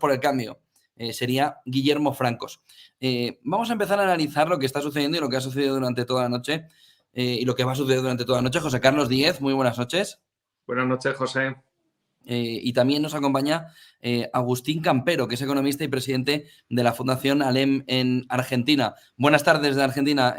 por el Cambio. Sería Guillermo Francos. Vamos a empezar a analizar lo que está sucediendo y lo que ha sucedido durante toda la noche y lo que va a suceder durante toda la noche. José Carlos Díez, muy buenas noches. Buenas noches, José. Y también nos acompaña Agustín Campero, que es economista y presidente de la Fundación ALEM en Argentina. Buenas tardes de Argentina,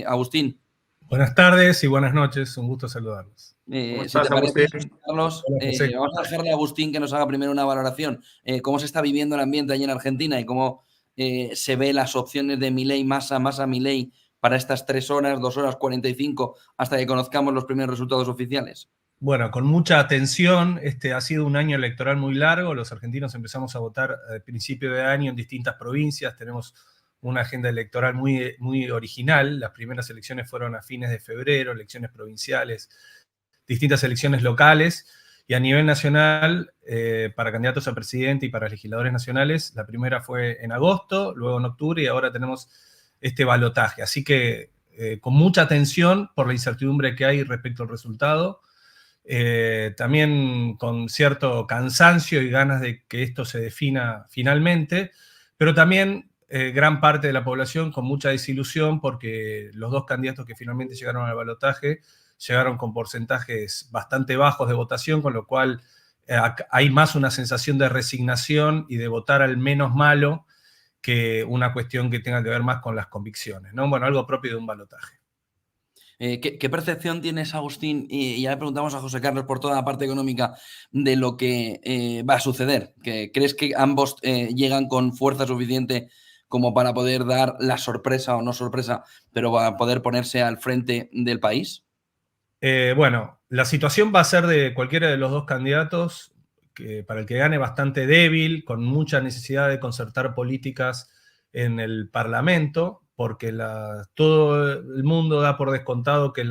Agustín. Buenas tardes y buenas noches, un gusto saludarlos. ¿Cómo Si te estás, parece, Agustín? Carlos, Hola, vamos a dejarle a Agustín que nos haga primero una valoración. ¿Cómo se está viviendo el ambiente allí en Argentina y cómo se ve las opciones de Milei, Massa, Milei para estas 3 horas, 2 horas 45, hasta que conozcamos los primeros resultados oficiales? Bueno, con mucha atención, ha sido un año electoral muy largo, los argentinos empezamos a votar a principio de año en distintas provincias, tenemos una agenda electoral muy original, las primeras elecciones fueron a fines de febrero, elecciones provinciales, distintas elecciones locales, y a nivel nacional, para candidatos a presidente y para legisladores nacionales, la primera fue en agosto, luego en octubre, y ahora tenemos este balotaje. Así que con mucha atención por la incertidumbre que hay respecto al resultado, también con cierto cansancio y ganas de que esto se defina finalmente, pero también gran parte de la población con mucha desilusión porque los dos candidatos que finalmente llegaron al balotaje llegaron con porcentajes bastante bajos de votación, con lo cual hay más una sensación de resignación y de votar al menos malo que una cuestión que tenga que ver más con las convicciones, ¿no? Bueno, algo propio de un balotaje. ¿Qué percepción tienes, Agustín? Y ya le preguntamos a José Carlos por toda la parte económica de lo que va a suceder. ¿Crees que ambos llegan con fuerza suficiente como para poder dar la sorpresa o no sorpresa, pero para poder ponerse al frente del país? Bueno, la situación va a ser de cualquiera de los dos candidatos, que para el que gane bastante débil, con mucha necesidad de concertar políticas en el Parlamento, porque todo el mundo da por descontado que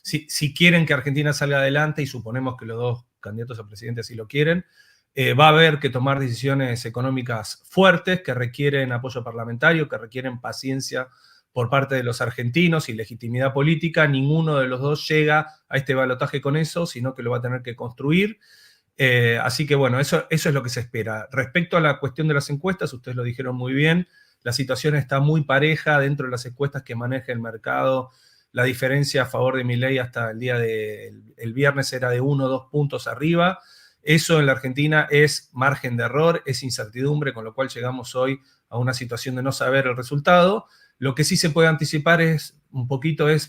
si quieren que Argentina salga adelante, y suponemos que los dos candidatos a presidente así lo quieren, va a haber que tomar decisiones económicas fuertes que requieren apoyo parlamentario, que requieren paciencia por parte de los argentinos y legitimidad política. Ninguno de los dos llega a este balotaje con eso, sino que lo va a tener que construir. Así que bueno, eso es lo que se espera. Respecto a la cuestión de las encuestas, ustedes lo dijeron muy bien, la situación está muy pareja dentro de las encuestas que maneja el mercado. La diferencia a favor de Milei hasta el día del viernes era de 1 o 2 puntos arriba. Eso en la Argentina es margen de error, es incertidumbre, con lo cual llegamos hoy a una situación de no saber el resultado. Lo que sí se puede anticipar es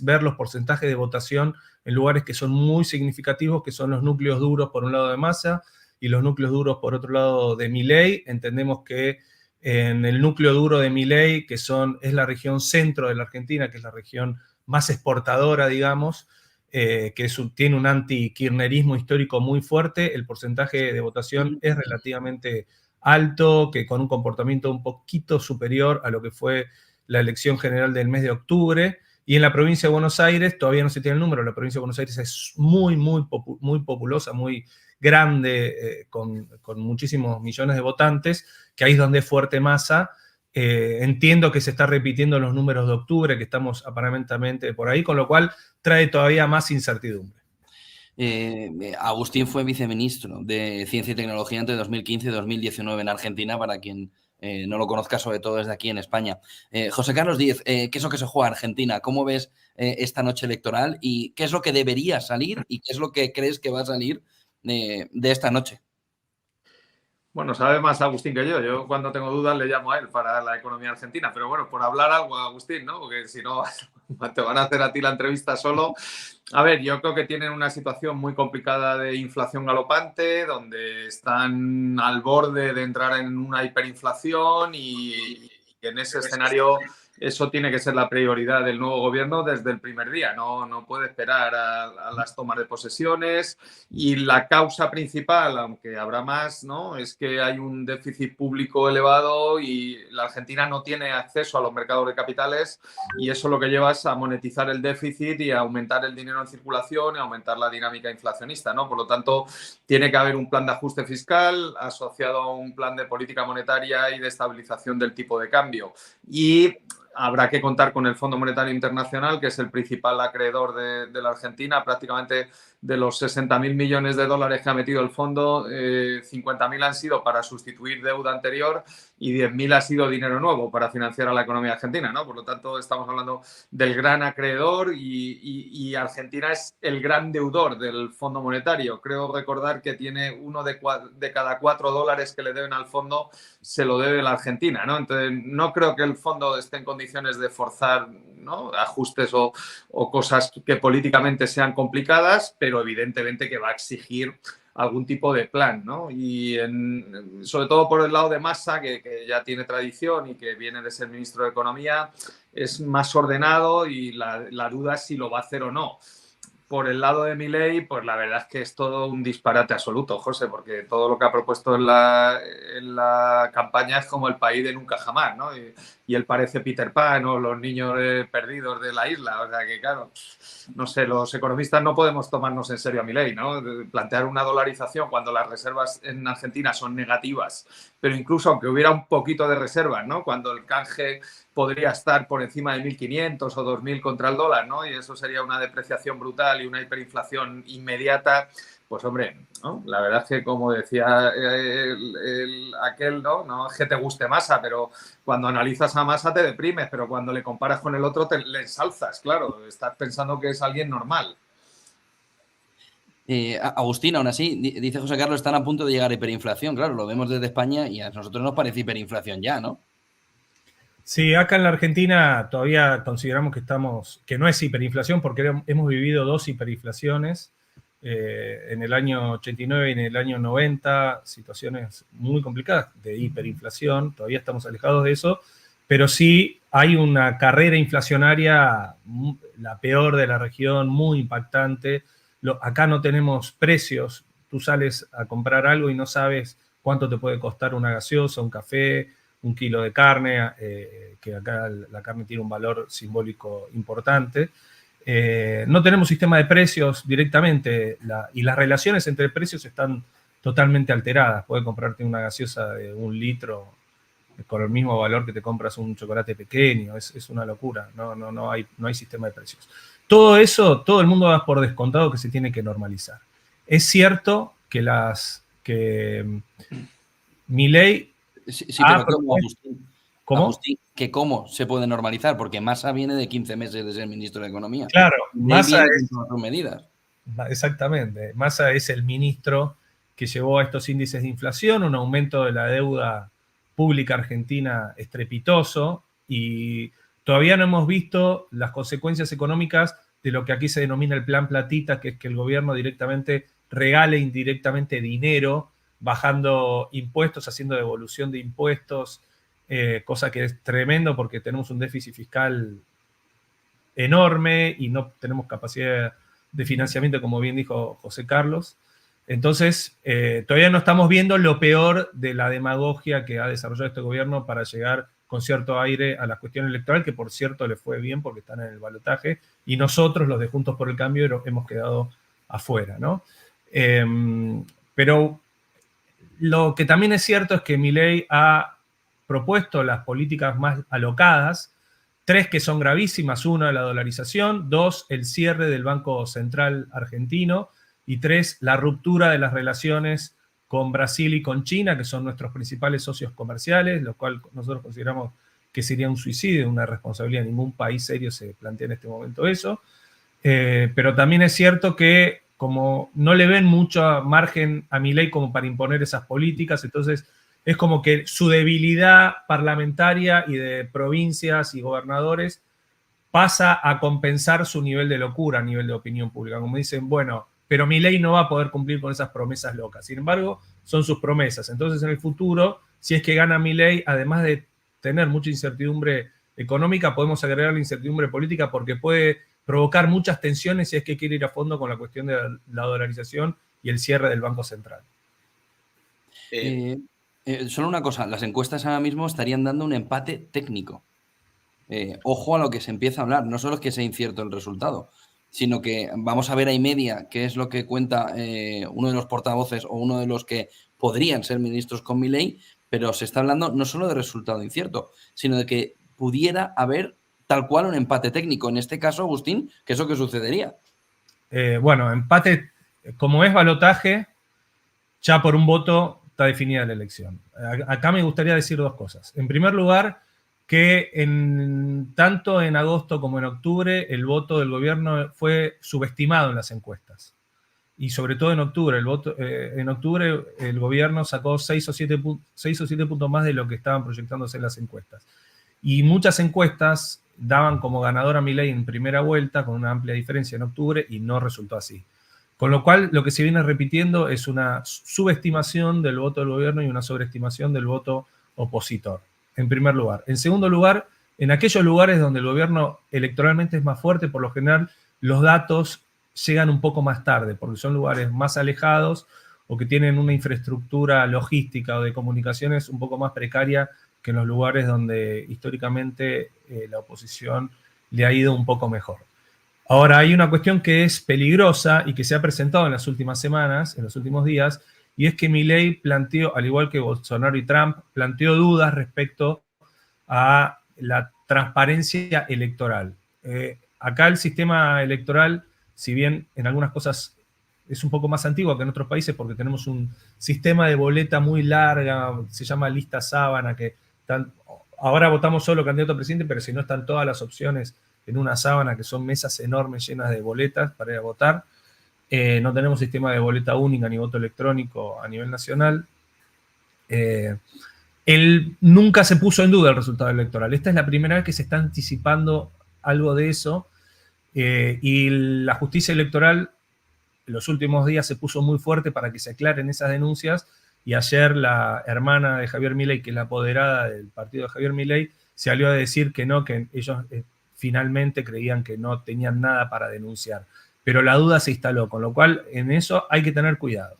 ver los porcentajes de votación en lugares que son muy significativos, que son los núcleos duros por un lado de Massa y los núcleos duros por otro lado de Milei. Entendemos que en el núcleo duro de Milei, que es la región centro de la Argentina, que es la región más exportadora, digamos, tiene un anti-kirchnerismo histórico muy fuerte, el porcentaje de votación es relativamente alto, que con un comportamiento un poquito superior a lo que fue la elección general del mes de octubre. Y en la provincia de Buenos Aires, todavía no se tiene el número, la provincia de Buenos Aires es muy populosa, muy grande, con muchísimos millones de votantes, que ahí es donde es fuerte Massa. Entiendo que se está repitiendo los números de octubre, que estamos aparentemente por ahí, con lo cual trae todavía más incertidumbre. Agustín fue viceministro de Ciencia y Tecnología entre 2015 y 2019 en Argentina, para quien no lo conozca, sobre todo desde aquí en España. José Carlos Díez, ¿qué es lo que se juega Argentina? ¿Cómo ves esta noche electoral y qué es lo que debería salir y qué es lo que crees que va a salir de esta noche? Bueno, sabe más Agustín que yo. Yo cuando tengo dudas le llamo a él para la economía argentina. Pero bueno, por hablar algo, Agustín, ¿no? Porque si no, te van a hacer a ti la entrevista solo. A ver, yo creo que tienen una situación muy complicada de inflación galopante, donde están al borde de entrar en una hiperinflación y en ese escenario eso tiene que ser la prioridad del nuevo gobierno desde el primer día. No puede esperar a las tomas de posesiones, y la causa principal, aunque habrá más, ¿no?, es que hay un déficit público elevado y la Argentina no tiene acceso a los mercados de capitales, y eso lo que lleva es a monetizar el déficit y a aumentar el dinero en circulación y aumentar la dinámica inflacionista, ¿no? Por lo tanto, tiene que haber un plan de ajuste fiscal asociado a un plan de política monetaria y de estabilización del tipo de cambio. Y habrá que contar con el Fondo Monetario Internacional, que es el principal acreedor de la Argentina. Prácticamente de los 60.000 millones de dólares que ha metido el fondo, 50.000 han sido para sustituir deuda anterior y 10.000 ha sido dinero nuevo para financiar a la economía argentina, ¿no? Por lo tanto, estamos hablando del gran acreedor y Argentina es el gran deudor del Fondo Monetario. Creo recordar que tiene uno de cada $4 que le deben al fondo se lo debe la Argentina, ¿no? Entonces, no creo que el fondo esté en condiciones de forzar, ¿no?, ajustes o cosas que políticamente sean complicadas, pero evidentemente que va a exigir algún tipo de plan, ¿no? Y sobre todo por el lado de Massa, que ya tiene tradición y que viene de ser ministro de Economía, es más ordenado y la duda es si lo va a hacer o no. Por el lado de Milei, pues la verdad es que es todo un disparate absoluto, José, porque todo lo que ha propuesto en la campaña es como el país de nunca jamás, ¿no? Y él parece Peter Pan o los niños perdidos de la isla. O sea que, claro, no sé, los economistas no podemos tomarnos en serio a Milei, ¿no? Plantear una dolarización cuando las reservas en Argentina son negativas, pero incluso aunque hubiera un poquito de reservas, ¿no?, cuando el canje podría estar por encima de 1.500 o 2.000 contra el dólar, ¿no?, y eso sería una depreciación brutal y una hiperinflación inmediata, pues hombre, ¿no? La verdad es que, como decía aquel, no es que te guste Massa, pero cuando analizas a Massa te deprimes, pero cuando le comparas con el otro le ensalzas, claro, estás pensando que es alguien normal. Agustín, aún así, dice José Carlos, están a punto de llegar a hiperinflación. Claro, lo vemos desde España y a nosotros nos parece hiperinflación ya, ¿no? Sí, acá en la Argentina todavía consideramos que no es hiperinflación porque hemos vivido 2 hiperinflaciones, en el año 89 y en el año 90, situaciones muy complicadas de hiperinflación, todavía estamos alejados de eso, pero sí hay una carrera inflacionaria, la peor de la región, muy impactante. Acá no tenemos precios, tú sales a comprar algo y no sabes cuánto te puede costar una gaseosa, un café, un kilo de carne, que acá la carne tiene un valor simbólico importante. No tenemos sistema de precios directamente y las relaciones entre precios están totalmente alteradas. Puedes comprarte una gaseosa de 1 litro con el mismo valor que te compras un chocolate pequeño. Es una locura, no hay sistema de precios. Todo eso, todo el mundo da por descontado que se tiene que normalizar. Es cierto que Milei... Sí, pero ¿cómo, Agustín? ¿Cómo? Agustín, que ¿cómo se puede normalizar? Porque Massa viene de 15 meses de ser ministro de Economía. Claro, Massa es... sus medidas. Exactamente. Massa es el ministro que llevó a estos índices de inflación, un aumento de la deuda pública argentina estrepitoso, y todavía no hemos visto las consecuencias económicas de lo que aquí se denomina el plan platita, que es que el gobierno directamente regale indirectamente dinero, bajando impuestos, haciendo devolución de impuestos, cosa que es tremendo porque tenemos un déficit fiscal enorme y no tenemos capacidad de financiamiento, como bien dijo José Carlos. Entonces, todavía no estamos viendo lo peor de la demagogia que ha desarrollado este gobierno para llegar con cierto aire a la cuestión electoral, que por cierto le fue bien porque están en el balotaje, y nosotros, los de Juntos por el Cambio, hemos quedado afuera, ¿no? Pero lo que también es cierto es que Milei ha propuesto las políticas más alocadas, 3 que son gravísimas: 1, la dolarización; 2, el cierre del Banco Central argentino; y 3, la ruptura de las relaciones con Brasil y con China, que son nuestros principales socios comerciales, lo cual nosotros consideramos que sería un suicidio, una responsabilidad. Ningún país serio se plantea en este momento eso. Pero también es cierto que como no le ven mucho margen a Milei como para imponer esas políticas, entonces es como que su debilidad parlamentaria y de provincias y gobernadores pasa a compensar su nivel de locura a nivel de opinión pública. Como dicen, bueno, pero Milei no va a poder cumplir con esas promesas locas. Sin embargo, son sus promesas. Entonces, en el futuro, si es que gana Milei, además de tener mucha incertidumbre económica, podemos agregar la incertidumbre política porque puede provocar muchas tensiones si es que quiere ir a fondo con la cuestión de la dolarización y el cierre del Banco Central. Solo una cosa, las encuestas ahora mismo estarían dando un empate técnico. Ojo a lo que se empieza a hablar, no solo es que sea incierto el resultado, sino que vamos a ver ahí media qué es lo que cuenta uno de los portavoces o uno de los que podrían ser ministros con Milei, pero se está hablando no solo de resultado incierto, sino de que pudiera haber tal cual un empate técnico. En este caso, Agustín, ¿qué es lo que sucedería? Bueno, empate como es balotaje, ya por un voto está definida la elección. Acá me gustaría decir dos cosas. En primer lugar, que tanto en agosto como en octubre el voto del gobierno fue subestimado en las encuestas. Y sobre todo en octubre. En octubre el gobierno sacó 6 o 7 puntos más de lo que estaban proyectándose en las encuestas. Y muchas encuestas daban como ganador a Milei en primera vuelta con una amplia diferencia en octubre y no resultó así. Con lo cual, lo que se viene repitiendo es una subestimación del voto del gobierno y una sobreestimación del voto opositor, en primer lugar. En segundo lugar, en aquellos lugares donde el gobierno electoralmente es más fuerte, por lo general, los datos llegan un poco más tarde, porque son lugares más alejados o que tienen una infraestructura logística o de comunicaciones un poco más precaria que en los lugares donde históricamente la oposición le ha ido un poco mejor. Ahora, hay una cuestión que es peligrosa y que se ha presentado en las últimas semanas, en los últimos días, y es que Milei planteó, al igual que Bolsonaro y Trump, planteó dudas respecto a la transparencia electoral. Acá el sistema electoral, si bien en algunas cosas es un poco más antiguo que en otros países porque tenemos un sistema de boleta muy larga, se llama lista sábana, que ahora votamos solo candidato a presidente, pero si no están todas las opciones en una sábana, que son mesas enormes llenas de boletas para ir a votar. No tenemos sistema de boleta única ni voto electrónico a nivel nacional. Nunca se puso en duda el resultado electoral. Esta es la primera vez que se está anticipando algo de eso. Y la justicia electoral en los últimos días se puso muy fuerte para que se aclaren esas denuncias. Y ayer la hermana de Javier Milei, que es la apoderada del partido de Javier Milei, se salió a decir que no, que ellos finalmente creían que no tenían nada para denunciar. Pero la duda se instaló, con lo cual en eso hay que tener cuidado.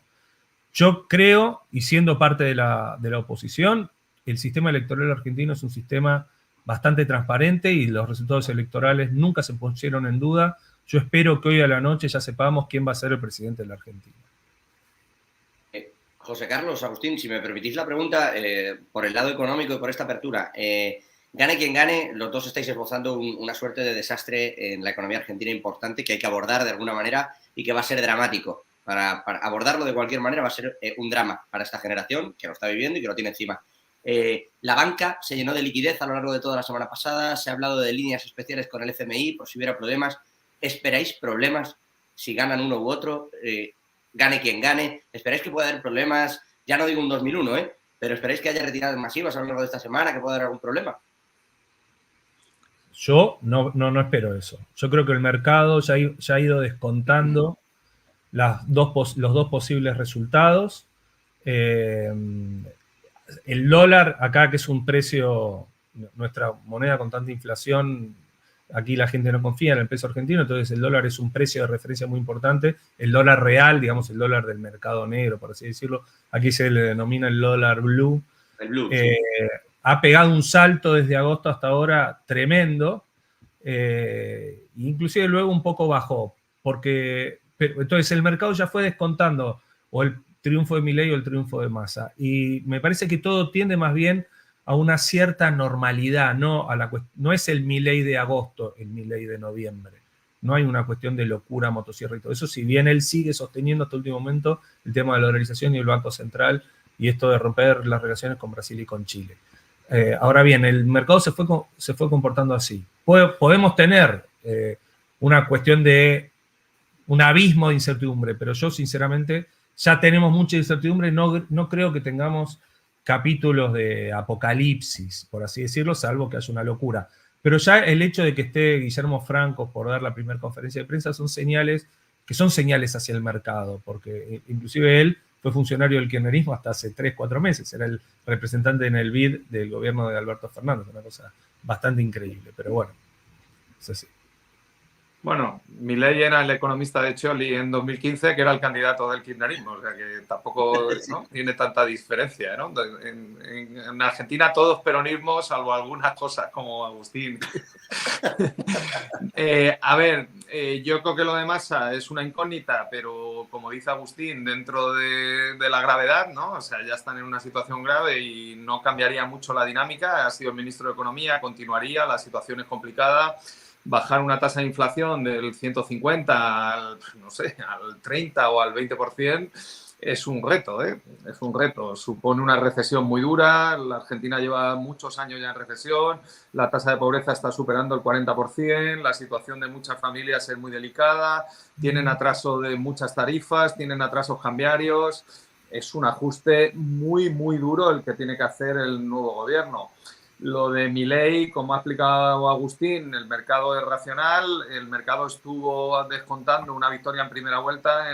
Yo creo, y siendo parte de la oposición, el sistema electoral argentino es un sistema bastante transparente y los resultados electorales nunca se pusieron en duda. Yo espero que hoy a la noche ya sepamos quién va a ser el presidente de la Argentina. José Carlos, Agustín, si me permitís la pregunta, por el lado económico y por esta apertura, gane quien gane, los dos estáis esbozando una suerte de desastre en la economía argentina importante que hay que abordar de alguna manera y que va a ser dramático. Para abordarlo de cualquier manera va a ser un drama para esta generación que lo está viviendo y que lo tiene encima. La banca se llenó de liquidez a lo largo de toda la semana pasada, se ha hablado de líneas especiales con el FMI por si hubiera problemas. ¿Esperáis problemas si ganan uno u otro? Gane quien gane. ¿Esperáis que pueda haber problemas? Ya no digo un 2001, pero ¿esperáis que haya retiradas masivas a lo largo de esta semana, que pueda haber algún problema? Yo no espero eso. Yo creo que el mercado ya ha ido descontando los dos posibles resultados. El dólar, acá que es un precio, nuestra moneda con tanta inflación, aquí la gente no confía en el peso argentino, entonces el dólar es un precio de referencia muy importante. El dólar real, digamos el dólar del mercado negro, por así decirlo, aquí se le denomina el dólar blue. El blue, sí. Ha pegado un salto desde agosto hasta ahora tremendo, inclusive luego un poco bajó, entonces el mercado ya fue descontando o el triunfo de Milei o el triunfo de Massa, y me parece que todo tiende más bien a una cierta normalidad, no es el Milei de agosto, el Milei de noviembre. No hay una cuestión de locura, motosierra y todo eso, si bien él sigue sosteniendo hasta el último momento el tema de la dolarización y el Banco Central y esto de romper las relaciones con Brasil y con Chile. Ahora bien, el mercado se fue comportando así. Podemos tener una cuestión de un abismo de incertidumbre, pero yo sinceramente ya tenemos mucha incertidumbre, no creo que tengamos capítulos de apocalipsis, por así decirlo, salvo que haya una locura. Pero ya el hecho de que esté Guillermo Franco por dar la primera conferencia de prensa son señales hacia el mercado, porque inclusive él fue funcionario del kirchnerismo hasta hace 3-4 meses, era el representante en el BID del gobierno de Alberto Fernández, una cosa bastante increíble, pero bueno, es así. Bueno, Milei era el economista de Scioli en 2015, que era el candidato del kirchnerismo, o sea que tampoco, ¿no?, tiene tanta diferencia, ¿no? En Argentina todos peronismos, salvo algunas cosas como Agustín. Yo creo que lo de Massa es una incógnita, pero como dice Agustín, dentro de la gravedad, ¿no? O sea, ya están en una situación grave y no cambiaría mucho la dinámica. Ha sido el ministro de Economía, continuaría, la situación es complicada. bajar una tasa de inflación del 150 al, no sé, al 30 o al 20%, es un reto, ¿eh? Es un reto. Supone una recesión muy dura. La Argentina lleva muchos años ya en recesión. La tasa de pobreza está superando el 40%. La situación de muchas familias es muy delicada. Tienen atraso de muchas tarifas, tienen atrasos cambiarios. Es un ajuste muy, muy duro el que tiene que hacer el nuevo gobierno. Lo de Milei, como ha explicado Agustín, el mercado es racional, el mercado estuvo descontando una victoria en primera vuelta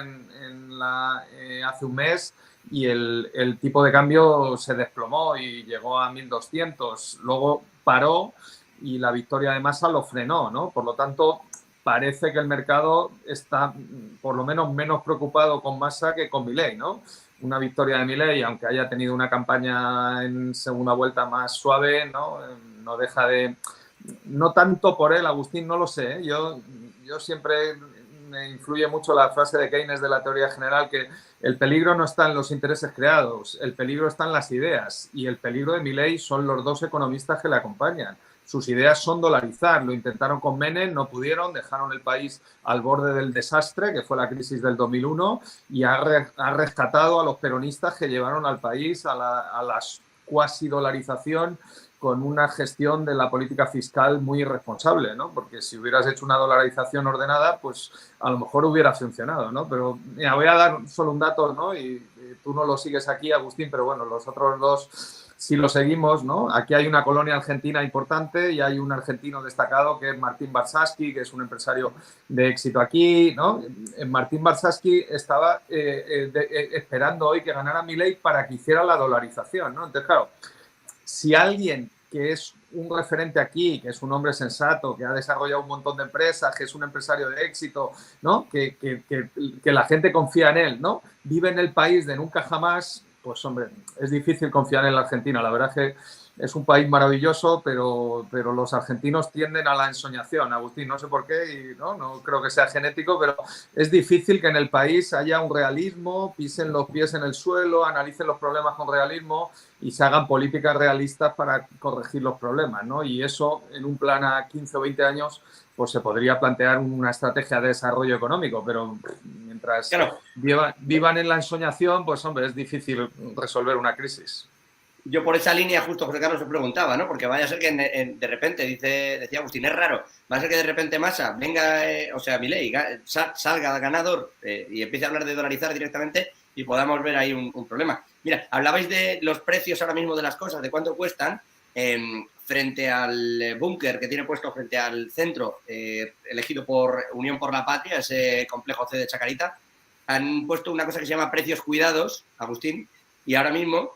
hace un mes y el tipo de cambio se desplomó y llegó a 1.200. Luego paró y la victoria de Massa lo frenó, ¿no? Por lo tanto, parece que el mercado está por lo menos menos preocupado con Massa que con Milei, ¿no? Una victoria de Milei, aunque haya tenido una campaña en segunda vuelta más suave, no deja de... No tanto por él, Agustín, no lo sé, ¿eh? Yo siempre me influye mucho la frase de Keynes de la teoría general que el peligro no está en los intereses creados, el peligro está en las ideas y el peligro de Milei son los dos economistas que le acompañan. Sus ideas son dolarizar, lo intentaron con Menem, no pudieron, dejaron el país al borde del desastre, que fue la crisis del 2001, y ha rescatado a los peronistas que llevaron al país a la cuasi dolarización con una gestión de la política fiscal muy irresponsable, ¿no? Porque si hubieras hecho una dolarización ordenada, pues a lo mejor hubiera funcionado, ¿no? Pero mira, voy a dar solo un dato, ¿no? Y tú no lo sigues aquí, Agustín, pero bueno, los otros dos... Si lo seguimos, ¿no? Aquí hay una colonia argentina importante y hay un argentino destacado que es Martín Barsaski, que es un empresario de éxito aquí, ¿no? Martín Barsaski estaba esperando hoy que ganara Milei para que hiciera la dolarización, ¿no? Entonces, claro, si alguien que es un referente aquí, que es un hombre sensato, que ha desarrollado un montón de empresas, que es un empresario de éxito, ¿no? Que la gente confía en él, ¿no? Vive en el país de nunca jamás... Pues hombre, es difícil confiar en la Argentina. La verdad es que es un país maravilloso, pero los argentinos tienden a la ensoñación, Agustín, no sé por qué, y no creo que sea genético, pero es difícil que en el país haya un realismo, pisen los pies en el suelo, analicen los problemas con realismo y se hagan políticas realistas para corregir los problemas, ¿no? Y eso, en un plan a 15 o 20 años, pues se podría plantear una estrategia de desarrollo económico, pero mientras vivan en la ensoñación, pues hombre, es difícil resolver una crisis. Yo por esa línea justo José Carlos se preguntaba, ¿no? Porque vaya a ser que de repente, decía Agustín, es raro, va a ser que de repente Massa venga, Milei salga ganador y empiece a hablar de dolarizar directamente y podamos ver ahí un problema. Mira, hablabais de los precios ahora mismo de las cosas, de cuánto cuestan, frente al búnker que tiene puesto frente al centro elegido por Unión por la Patria, ese complejo C de Chacarita, han puesto una cosa que se llama precios cuidados, Agustín, y ahora mismo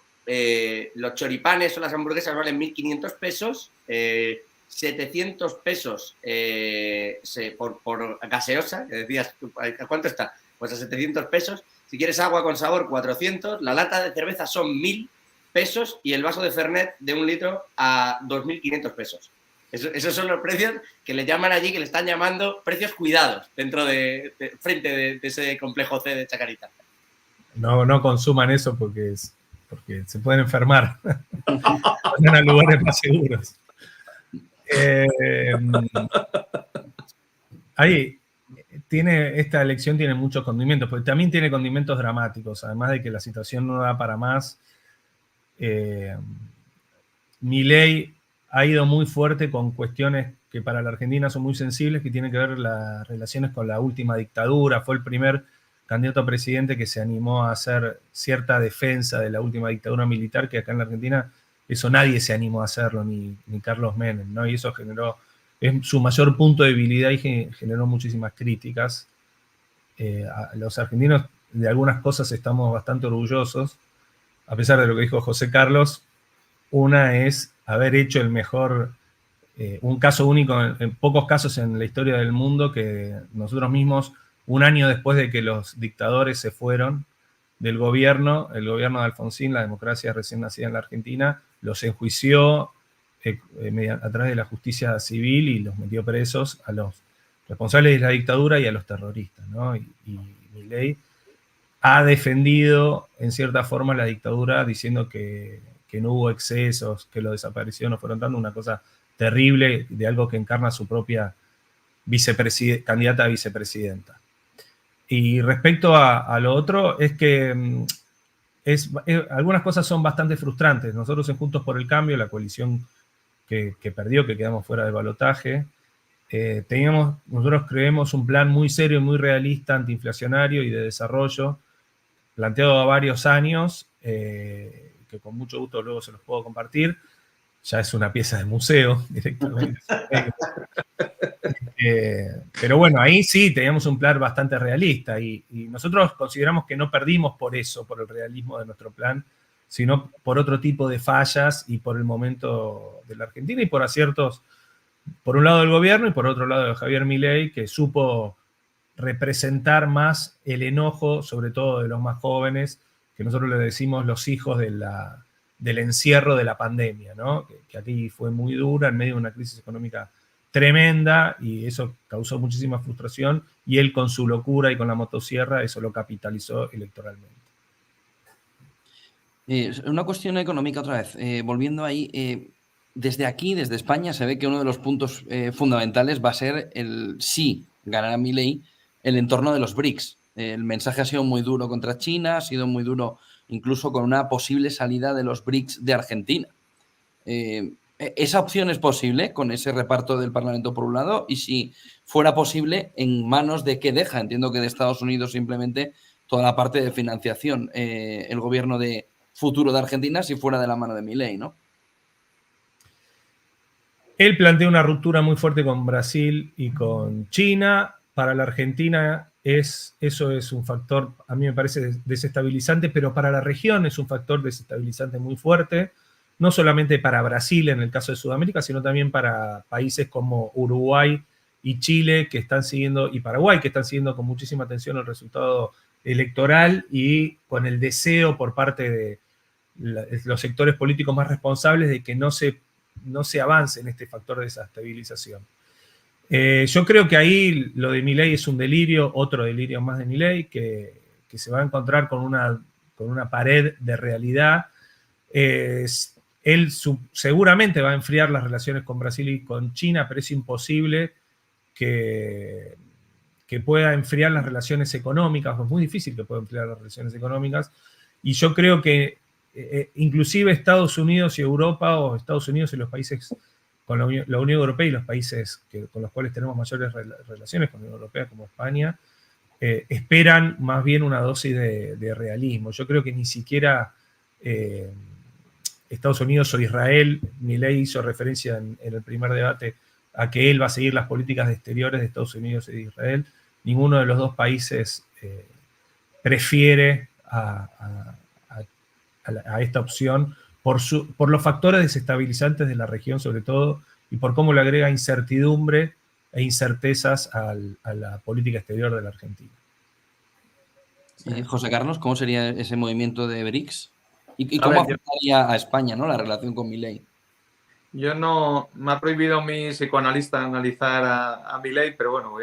los choripanes o las hamburguesas valen 1.500 pesos, 700 pesos por gaseosa, que decías, ¿a cuánto está? Pues a 700 pesos. Si quieres agua con sabor, 400. La lata de cerveza son 1.000 pesos y el vaso de Fernet de 1 litro a 2.500 pesos. Esos son los precios que le llaman allí, que le están llamando precios cuidados frente de ese complejo C de Chacarita. No consuman eso porque se pueden enfermar. Vayan a lugares más seguros. Ahí esta elección tiene muchos condimentos, porque también tiene condimentos dramáticos, además de que la situación no da para más. Milei ha ido muy fuerte con cuestiones que para la Argentina son muy sensibles, que tienen que ver las relaciones con la última dictadura. Fue el primer candidato a presidente que se animó a hacer cierta defensa de la última dictadura militar, que acá en la Argentina eso nadie se animó a hacerlo, ni Carlos Menem, ¿no? Y eso es su mayor punto de debilidad y generó muchísimas críticas. Los argentinos de algunas cosas estamos bastante orgullosos, a pesar de lo que dijo José Carlos. Una es haber hecho el mejor, un caso único en pocos casos en la historia del mundo, que nosotros mismos, un año después de que los dictadores se fueron del gobierno, el gobierno de Alfonsín, la democracia recién nacida en la Argentina, los enjuició a través de la justicia civil y los metió presos a los responsables de la dictadura y a los terroristas, ¿no? Y Milei ha defendido en cierta forma la dictadura diciendo que no hubo excesos, que los desaparecidos no fueron tanto, una cosa terrible de algo que encarna su propia candidata a vicepresidenta. Y respecto a lo otro, es que algunas cosas son bastante frustrantes. Nosotros en Juntos por el Cambio, la coalición que perdió, que quedamos fuera del balotaje, nosotros creemos un plan muy serio y muy realista, antiinflacionario y de desarrollo, planteado a varios años, que con mucho gusto luego se los puedo compartir. Ya es una pieza de museo directamente. Pero bueno, ahí sí teníamos un plan bastante realista y nosotros consideramos que no perdimos por eso, por el realismo de nuestro plan, sino por otro tipo de fallas y por el momento de la Argentina y por aciertos, por un lado del gobierno y por otro lado de Javier Milei, que supo representar más el enojo, sobre todo de los más jóvenes, que nosotros le decimos los hijos del encierro de la pandemia, ¿no? Que aquí fue muy dura en medio de una crisis económica tremenda y eso causó muchísima frustración y él con su locura y con la motosierra eso lo capitalizó electoralmente. Una cuestión económica otra vez, volviendo ahí, desde aquí, desde España, se ve que uno de los puntos fundamentales va a ser si ganará Milei, el entorno de los BRICS. El mensaje ha sido muy duro contra China, ha sido muy duro incluso con una posible salida de los BRICS de Argentina. ¿Esa opción es posible con ese reparto del Parlamento por un lado? Y si fuera posible, ¿en manos de qué deja? Entiendo que de Estados Unidos simplemente toda la parte de financiación, el gobierno de futuro de Argentina, si fuera de la mano de Milei, ¿no? Él plantea una ruptura muy fuerte con Brasil y con China. Para la Argentina eso es un factor, a mí me parece desestabilizante, pero para la región es un factor desestabilizante muy fuerte, no solamente para Brasil en el caso de Sudamérica, sino también para países como Uruguay y Chile que están siguiendo, y Paraguay, que están siguiendo con muchísima atención el resultado electoral y con el deseo por parte de los sectores políticos más responsables de que no se avance en este factor de desestabilización. Yo creo que ahí lo de Milei es un delirio, otro delirio más de Milei, que se va a encontrar con una pared de realidad. Él seguramente va a enfriar las relaciones con Brasil y con China, pero es imposible que pueda enfriar las relaciones económicas, es muy difícil que pueda enfriar las relaciones económicas, y yo creo que inclusive Estados Unidos y Europa, o Estados Unidos y los países con la Unión Europea y los países con los cuales tenemos mayores relaciones con la Unión Europea, como España, esperan más bien una dosis de realismo. Yo creo que ni siquiera Estados Unidos o Israel, Milei hizo referencia en el primer debate a que él va a seguir las políticas exteriores de Estados Unidos y de Israel. Ninguno de los dos países prefiere a esta opción por los factores desestabilizantes de la región sobre todo y por cómo le agrega incertidumbre e incertezas a la política exterior de la Argentina. José Carlos, ¿cómo sería ese movimiento de BRICS? ¿Y cómo afectaría a España, ¿no?, la relación con Milei? Yo no, me ha prohibido mi psicoanalista analizar a Milei, pero bueno,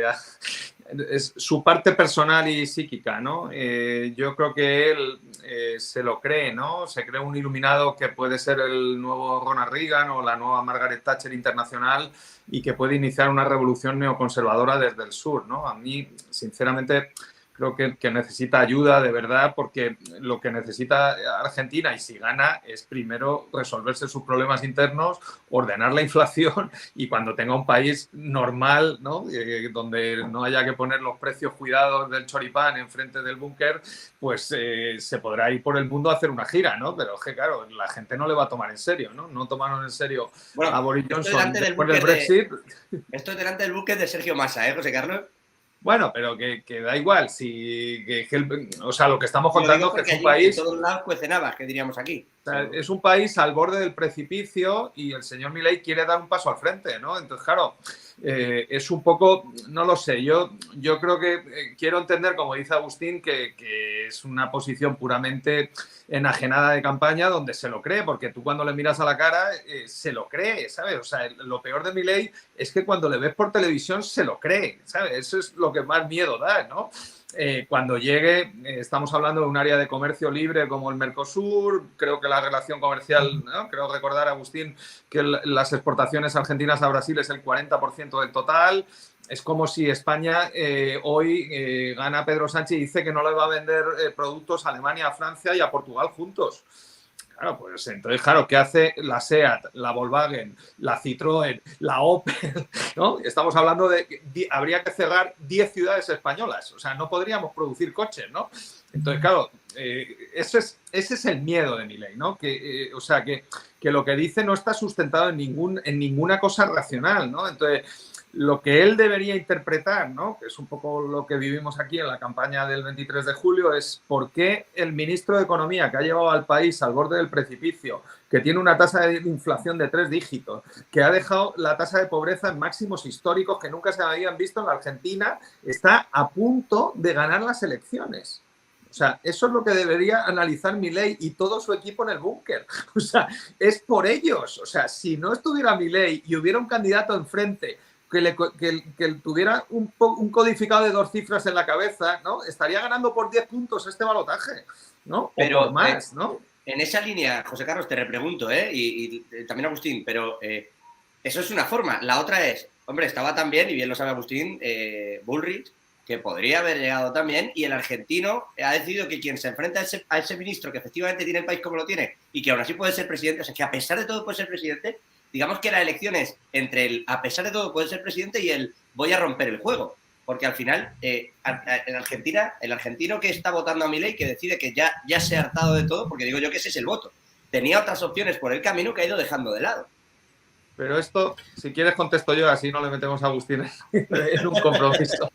es su parte personal y psíquica, ¿no? Yo creo que él se lo cree, ¿no? Se cree un iluminado que puede ser el nuevo Ronald Reagan o la nueva Margaret Thatcher internacional y que puede iniciar una revolución neoconservadora desde el sur, ¿no? A mí, sinceramente, creo que necesita ayuda de verdad, porque lo que necesita Argentina, y si gana, es primero resolverse sus problemas internos, ordenar la inflación y cuando tenga un país normal, ¿no?, donde no haya que poner los precios cuidados del choripán enfrente del búnker, pues se podrá ir por el mundo a hacer una gira, ¿no? Pero es que, claro, la gente no le va a tomar en serio, ¿no? No tomaron en serio a Boris Johnson después del Brexit. Esto es delante del búnker de Sergio Massa, ¿eh, José Carlos? Bueno, pero que da igual, o sea, lo que estamos contando es que es un país... En todos lados cuecen habas, que diríamos aquí. O sea, es un país al borde del precipicio y el señor Milei quiere dar un paso al frente, ¿no? Entonces, claro, es un poco, no lo sé, yo creo que quiero entender, como dice Agustín, que es una posición puramente enajenada de campaña donde se lo cree, porque tú cuando le miras a la cara se lo cree, ¿sabes? O sea, lo peor de Milei es que cuando le ves por televisión se lo cree, ¿sabes? Eso es lo que más miedo da, ¿no? cuando llegue, estamos hablando de un área de comercio libre como el Mercosur. Creo que la relación comercial, ¿no? Creo recordar, Agustín, que las exportaciones argentinas a Brasil es el 40% del total. Es como si España hoy gana Pedro Sánchez y dice que no le va a vender productos a Alemania, a Francia y a Portugal juntos. Claro, pues entonces, claro, ¿qué hace la SEAT, la Volkswagen, la Citroën, la Opel? ¿No? Estamos hablando de que habría que cerrar 10 ciudades españolas. O sea, no podríamos producir coches, ¿no? Entonces, claro, ese es el miedo de Milei, ¿no? O sea, que lo que dice no está sustentado en ninguna cosa racional, ¿no? Entonces, lo que él debería interpretar, ¿no? Que es un poco lo que vivimos aquí en la campaña del 23 de julio, es por qué el ministro de Economía, que ha llevado al país al borde del precipicio, que tiene una tasa de inflación de 3 dígitos, que ha dejado la tasa de pobreza en máximos históricos que nunca se habían visto en la Argentina, está a punto de ganar las elecciones. O sea, eso es lo que debería analizar Milei y todo su equipo en el búnker. O sea, es por ellos. O sea, si no estuviera Milei y hubiera un candidato enfrente que tuviera un codificado de 2 cifras en la cabeza, ¿no? Estaría ganando por 10 puntos este balotaje, ¿no? Pero, o por más, ¿no? En esa línea, José Carlos, te repregunto, y también Agustín, pero eso es una forma. La otra es, hombre, estaba también, y bien lo sabe Agustín, Bullrich, que podría haber llegado también, y el argentino ha decidido que quien se enfrenta a ese ministro que efectivamente tiene el país como lo tiene y que aún así puede ser presidente, o sea, que a pesar de todo puede ser presidente, digamos que la elección es entre el a pesar de todo puede ser presidente y el voy a romper el juego. Porque al final, en Argentina, el argentino que está votando a Milei, que decide que ya se ha hartado de todo, porque digo yo que ese es el voto, tenía otras opciones por el camino que ha ido dejando de lado. Pero esto, si quieres contesto yo, así no le metemos a Agustín en un compromiso.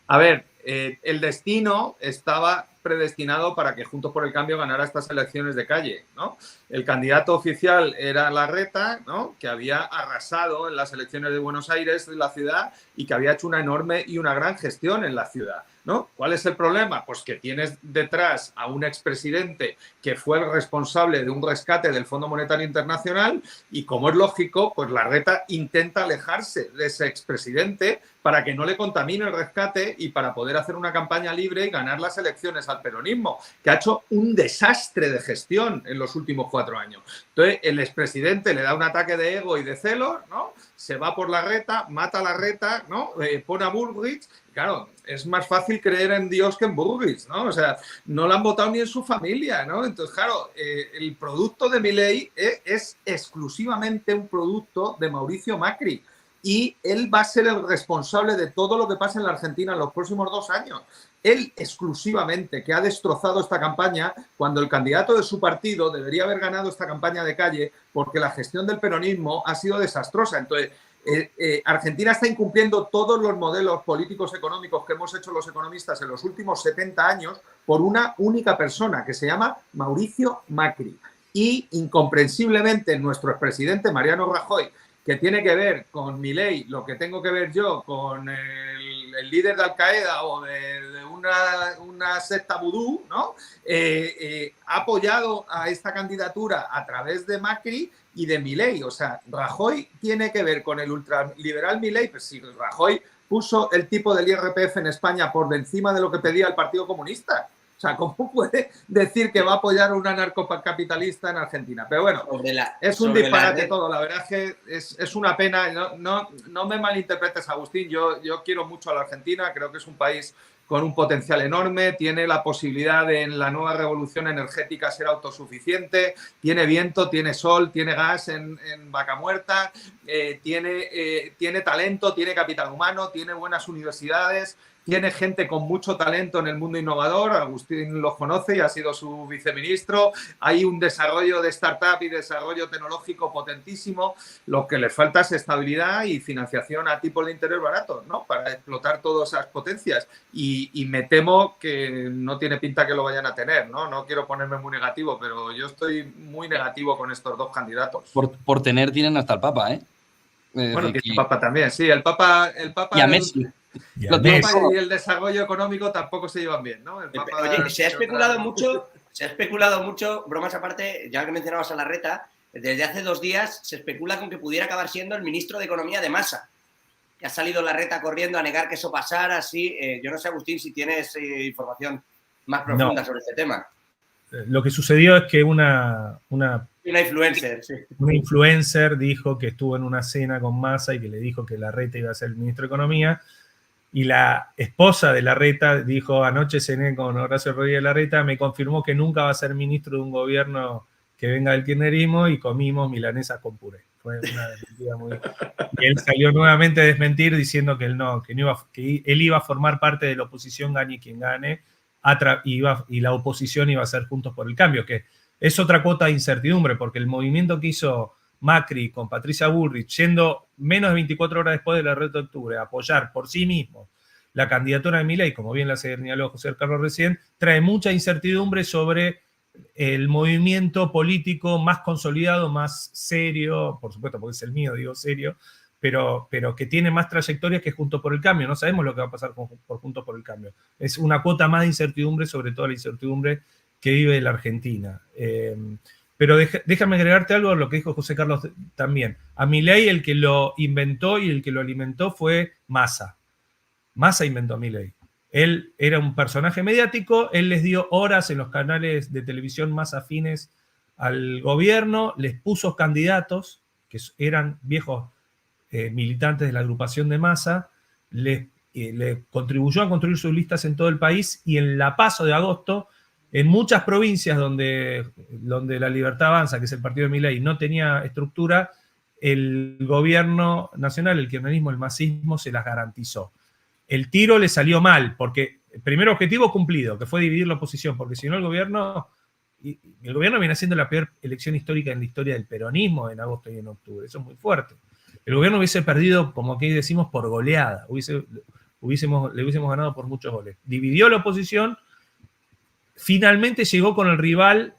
A ver, el destino estaba predestinado para que Juntos por el Cambio ganara estas elecciones de calle, ¿no? El candidato oficial era Larreta, ¿no? Que había arrasado en las elecciones de Buenos Aires, de la ciudad, y que había hecho una enorme y una gran gestión en la ciudad, ¿no? ¿Cuál es el problema? Pues que tienes detrás a un expresidente que fue el responsable de un rescate del Fondo Monetario Internacional y, como es lógico, pues Larreta intenta alejarse de ese expresidente para que no le contamine el rescate y para poder hacer una campaña libre y ganar las elecciones al peronismo, que ha hecho un desastre de gestión en los últimos 4 años. Entonces, el expresidente le da un ataque de ego y de celos, ¿no? Se va por Larreta, mata a Larreta, ¿no? Pone a Bullrich. Claro, es más fácil creer en Dios que en Bullrich, ¿no? O sea, no lo han votado ni en su familia, ¿no? Entonces, claro, el producto de Milei es exclusivamente un producto de Mauricio Macri. Y él va a ser el responsable de todo lo que pasa en la Argentina en los próximos 2 años. Él exclusivamente, que ha destrozado esta campaña, cuando el candidato de su partido debería haber ganado esta campaña de calle porque la gestión del peronismo ha sido desastrosa. Entonces, Argentina está incumpliendo todos los modelos políticos económicos que hemos hecho los economistas en los últimos 70 años por una única persona que se llama Mauricio Macri. Y incomprensiblemente nuestro expresidente Mariano Rajoy, que tiene que ver con Milei, lo que tengo que ver yo con el líder de Al-Qaeda o de una secta vudú, ¿no? Ha apoyado a esta candidatura a través de Macri y de Milei. O sea, Rajoy tiene que ver con el ultraliberal Milei, pues si Rajoy puso el tipo del IRPF en España por encima de lo que pedía el Partido Comunista. O sea, ¿cómo puede decir que va a apoyar a un anarcocapitalista en Argentina? Pero bueno, es un disparate todo. La verdad es que es una pena. No me malinterpretes, Agustín. Yo quiero mucho a la Argentina. Creo que es un país con un potencial enorme. Tiene la posibilidad de, en la nueva revolución energética, ser autosuficiente. Tiene viento, tiene sol, tiene gas en Vaca Muerta. Tiene talento, tiene capital humano, tiene buenas universidades. Tiene gente con mucho talento en el mundo innovador. Agustín los conoce y ha sido su viceministro. Hay un desarrollo de startup y desarrollo tecnológico potentísimo. Lo que le falta es estabilidad y financiación a tipos de interés baratos, ¿no? Para explotar todas esas potencias. Y me temo que no tiene pinta que lo vayan a tener, ¿no? No quiero ponerme muy negativo, pero yo estoy muy negativo con estos 2 candidatos. Por tener tienen hasta el Papa, ¿eh? Bueno, tiene el Papa también, sí. El Papa y a Messi. El Papa y el desarrollo económico tampoco se llevan bien, ¿no? Oye, se ha especulado mucho, bromas aparte, ya que mencionabas a Larreta, desde hace 2 días se especula con que pudiera acabar siendo el ministro de Economía de Massa, ha salido Larreta corriendo a negar que eso pasara, así. Yo no sé, Agustín, si tienes información más profunda sobre este tema. Lo que sucedió es que una influencer, sí. Una influencer dijo que estuvo en una cena con Massa y que le dijo que Larreta iba a ser el ministro de Economía, y la esposa de Larreta dijo: anoche cené con Horacio Rodríguez Larreta, me confirmó que nunca va a ser ministro de un gobierno que venga del kirchnerismo, y comimos milanesas con puré. Fue una desmentida muy... Y él salió nuevamente a desmentir diciendo que él iba a formar parte de la oposición, gane quien gane, y la oposición iba a ser Juntos por el Cambio, que es otra cuota de incertidumbre, porque el movimiento que hizo Macri con Patricia Bullrich, yendo menos de 24 horas después de la Red de Octubre a apoyar por sí mismo la candidatura de Milei, como bien la señaló José Carlos recién, trae mucha incertidumbre sobre el movimiento político más consolidado, más serio, por supuesto, porque es el mío, digo serio, pero que tiene más trayectoria que Juntos por el Cambio. No sabemos lo que va a pasar por Juntos por el Cambio. Es una cuota más de incertidumbre sobre toda la incertidumbre que vive la Argentina. Pero déjame agregarte algo a lo que dijo José Carlos también. A Milei el que lo inventó y el que lo alimentó fue Massa. Massa inventó a Milei. Él era un personaje mediático, él les dio horas en los canales de televisión más afines al gobierno, les puso candidatos que eran viejos militantes de la agrupación de Massa, le contribuyó a construir sus listas en todo el país, y en la PASO de agosto, en muchas provincias donde la Libertad Avanza, que es el partido de Milei, no tenía estructura, el gobierno nacional, el kirchnerismo, el masismo, se las garantizó. El tiro le salió mal, porque el primer objetivo cumplido, que fue dividir la oposición, porque si no el gobierno viene haciendo la peor elección histórica en la historia del peronismo en agosto y en octubre. Eso es muy fuerte. El gobierno hubiese perdido, como aquí decimos, por goleada. Le hubiésemos ganado por muchos goles. Dividió la oposición, finalmente llegó con el rival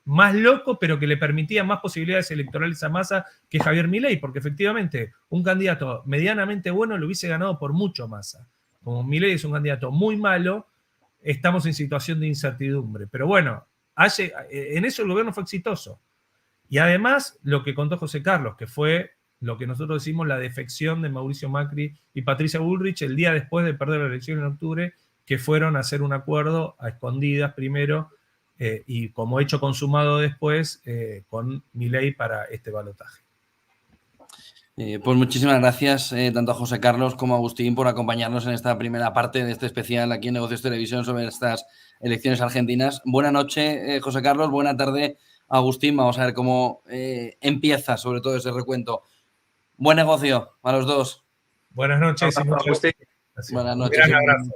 más loco, pero que le permitía más posibilidades electorales a Massa que Javier Milei, porque efectivamente un candidato medianamente bueno lo hubiese ganado por mucho Massa. Como Milei es un candidato muy malo, estamos en situación de incertidumbre. Pero bueno, en eso el gobierno fue exitoso. Y además, lo que contó José Carlos, que fue lo que nosotros decimos la defección de Mauricio Macri y Patricia Bullrich el día después de perder la elección en octubre, que fueron a hacer un acuerdo a escondidas primero, y como hecho consumado después, con Milei para este balotaje. Pues muchísimas gracias tanto a José Carlos como a Agustín por acompañarnos en esta primera parte de este especial aquí en Negocios Televisión sobre estas elecciones argentinas. Buenas noches, José Carlos. Buena tarde, Agustín. Vamos a ver cómo empieza sobre todo ese recuento. Buen negocio a los dos. Buenas noches. Agustín. Buenas noches. Un gran abrazo.